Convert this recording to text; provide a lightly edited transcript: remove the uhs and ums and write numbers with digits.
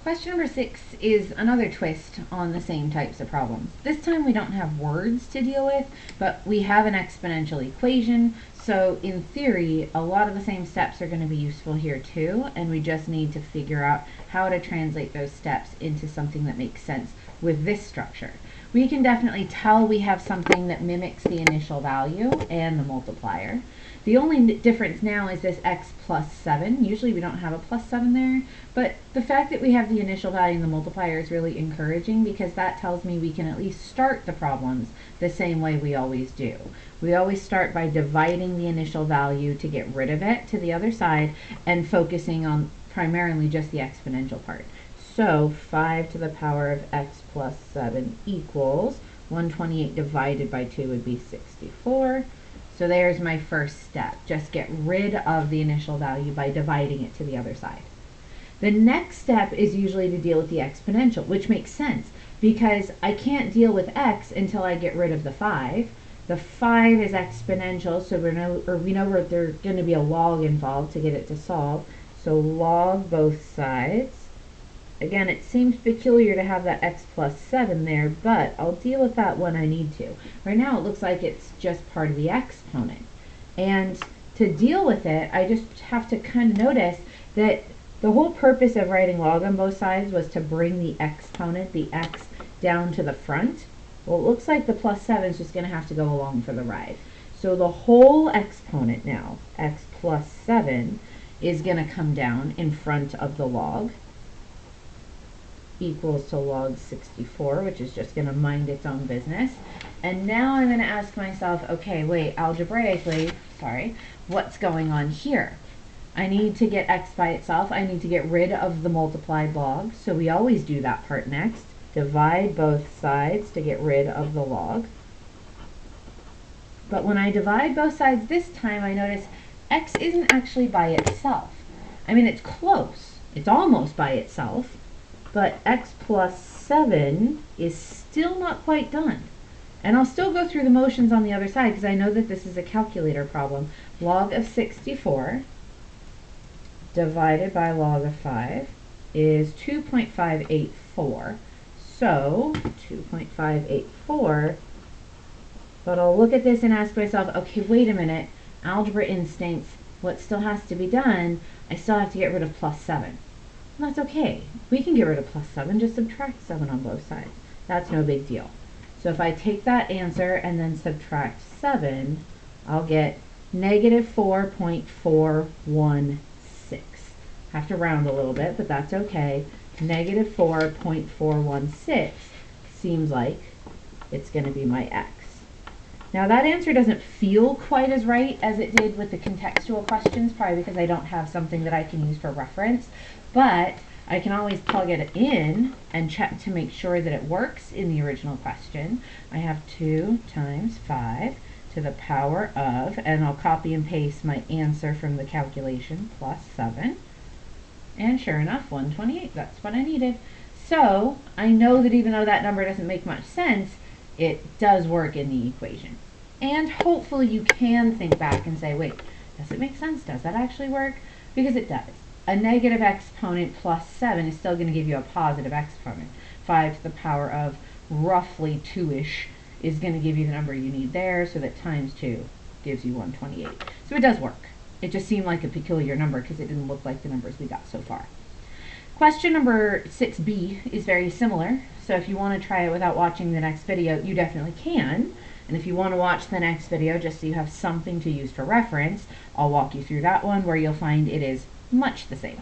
Question number 6 is another twist on the same types of problems. This time we don't have words to deal with, but we have an exponential equation. So in theory, a lot of the same steps are going to be useful here too, and we just need to figure out how to translate those steps into something that makes sense with this structure. We can definitely tell we have something that mimics the initial value and the multiplier. The only difference now is this x plus 7. Usually we don't have a plus 7 there, but the fact that we have the initial value and the multiplier is really encouraging because that tells me we can at least start the problems the same way we always do. We always start by dividing the initial value to get rid of it to the other side and focusing on primarily just the exponential part. So 5 to the power of x plus 7 equals 128 divided by 2 would be 64. So there's my first step. Just get rid of the initial value by dividing it to the other side. The next step is usually to deal with the exponential, which makes sense because I can't deal with x until I get rid of the 5. The 5 is exponential, so we know there's going to be a log involved to get it to solve. So log both sides. Again, it seems peculiar to have that x plus 7 there, but I'll deal with that when I need to. Right now it looks like it's just part of the exponent. And to deal with it, I just have to kind of notice that the whole purpose of writing log on both sides was to bring the exponent, the x, down to the front. Well, it looks like the plus 7 is just going to have to go along for the ride. So the whole exponent now, x plus 7, is going to come down in front of the log, equals to log 64, which is just going to mind its own business. And now I'm going to ask myself, okay, wait, algebraically, what's going on here? I need to get x by itself. I need to get rid of the multiplied log. So we always do that part next. Divide both sides to get rid of the log. But when I divide both sides this time, I notice x isn't actually by itself. I mean, it's close. It's almost by itself. But x plus 7 is still not quite done. And I'll still go through the motions on the other side because I know that this is a calculator problem. Log of 64 divided by log of 5 is 2.584. So 2.584, but I'll look at this and ask myself, okay, wait a minute, algebra instincts, what still has to be done? I still have to get rid of plus 7. And that's okay. We can get rid of plus 7, just subtract 7 on both sides. That's no big deal. So if I take that answer and then subtract 7, I'll get negative 4.416. Have to round a little bit, but that's okay. Negative 4.416 seems like it's going to be my x. Now that answer doesn't feel quite as right as it did with the contextual questions, probably because I don't have something that I can use for reference, but I can always plug it in and check to make sure that it works in the original question. I have 2 times 5 to the power of, and I'll copy and paste my answer from the calculation, plus 7. And sure enough, 128, that's what I needed. So I know that even though that number doesn't make much sense, it does work in the equation. And hopefully you can think back and say, wait, does it make sense? Does that actually work? Because it does. A negative exponent plus 7 is still going to give you a positive exponent. 5 to the power of roughly 2-ish is going to give you the number you need there, so that times 2 gives you 128. So it does work. It just seemed like a peculiar number because it didn't look like the numbers we got so far. Question number 6b is very similar, so if you want to try it without watching the next video, you definitely can. And if you want to watch the next video just so you have something to use for reference, I'll walk you through that one where you'll find it is much the same.